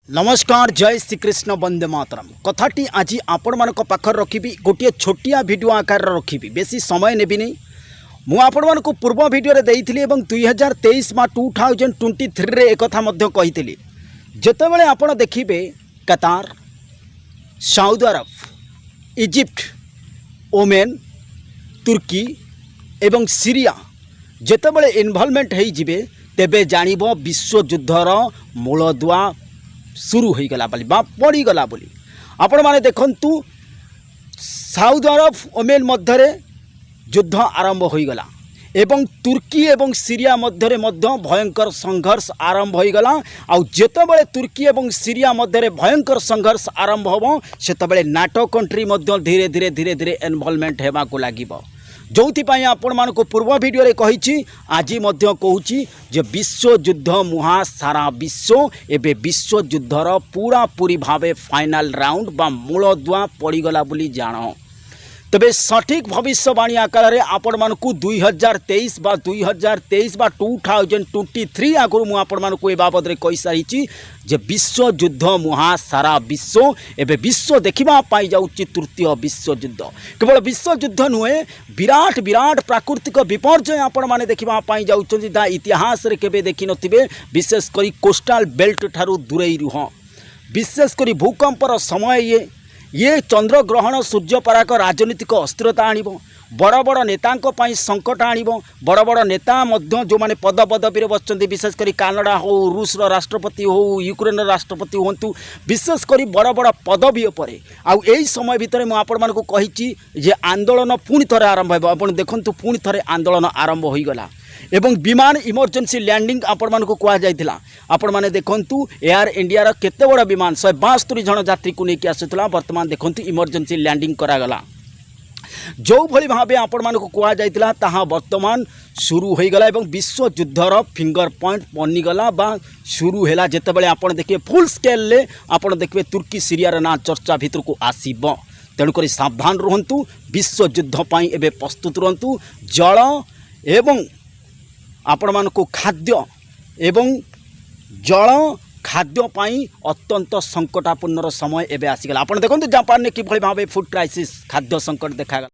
नमस्कार जय श्रीकृष्ण वंदे मातरम कथाटी आज आपण मान पाखर रखी गोटे छोटिया वीडियो आकार रखी बेसी समय नेबी नहीं मुझे पूर्व वीडियो देइथिली 2023 मा 2023 रे एक कथा मध्य कही जेतेबेले आपण देखिबे कतार सऊदी अरब इजिप्ट ओमेन तुर्की एवं सीरिया जेतेबेले इन्वॉल्वमेंट हो जिबे तेबे जानिबो विश्व युद्धर मूलदुआ शुरू हो गला बोली बा पड़गला बोली आपण माने देखंतु सऊदी अरब ओमेन मध्य युद्ध आरंभ हो गला एवं तुर्की एवं सीरिया मध्य भयंकर संघर्ष आरंभ हो गला आउ जेतेबेले तुर्की एवं सीरिया मध्य भयंकर संघर्ष आरंभ होबो सेतेबेले नाटो कंट्री मध्य धीरे धीरे धीरे धीरे इन्वॉल्वमेंट हेबा को लागिबो जोथिपाई आपण मानको पूर्व वीडियो रे कहिछि आज मध्य कहूछि जे विश्व युद्ध मुहा सारा विश्व एबे विश्व युद्धर पूरा पूरी भावे फाइनल राउंड बा मूलदुआ पड़गला बोली जान तबे सठिक भविष्यवाणी आकार रे आपण मानको 2023 बा 2023 आगुर मु आपण मानको ए बाबद रे कहि सारिछि जे विश्व युद्ध मुहा सारा विश्व एबे विश्व देखिबा पाई जाउछि तृतीय विश्व युद्ध केवल विश्व युद्ध नुहे विराट विराट प्राकृतिक विपर्यय आपण माने देखिबा पाई जाउछि दा इतिहास रे केबे देखि नथिबे विशेष करी कोस्टल बेल्ट ठारू दूरेई रुह विशेष करी भूकंपर समय ये चंद्र ग्रहण सूर्यपराग राजनीतिक अस्थिरता आणिबो बड़ बड़ नेतांको पाई संकट आणिबो बड़ बड़ नेता मध्य जो माने पद पदवी बसचंती विशेष करी कनाडा हो रूस राष्ट्रपति हो यूक्रेन राष्ट्रपति होंतु विशेष करी बड़ बड़ पदवी उपरे आउ एई समय भितर मु आपण मानको कहिछि जे आंदोलन पुणी थरे आरंभ हेबो आपण देखंतु पुणी थरे आंदोलन आरंभ होई गला एवं विमान इमरजेंसी लैंडिंग आपण मानको कुआ जायतिला आपण माने देखंतु एयर इंडिया रा केते बड़ विमान 172 जन यात्री को नेकी आसुतला वर्तमान देखंतु इमरजेंसी लैंडिंग करा गला जो भली भाबे आपण मानको कुआ जायतिला ताहा वर्तमान शुरू हो गला एवं विश्व युद्धर फिंगर पॉइंट बनी गला बा शुरू हैला जेतेबेले आपण देखिए फुल स्केल ले आपण देखिए तुर्की सीरिया रा ना चर्चा भीतर को आसीबो तेणुक सावधान रुहंतु विश्व युद्ध पाई एबे प्रस्तुत रुहंतु जल एवं आपण मानको खाद्य एवं जल खाद्य पाई अत्यंत संकटापूर्ण समय एवं आसीगला आपण देखंतु जापान ने कि भली भाबे फूड क्राइसिस खाद्य संकट देखा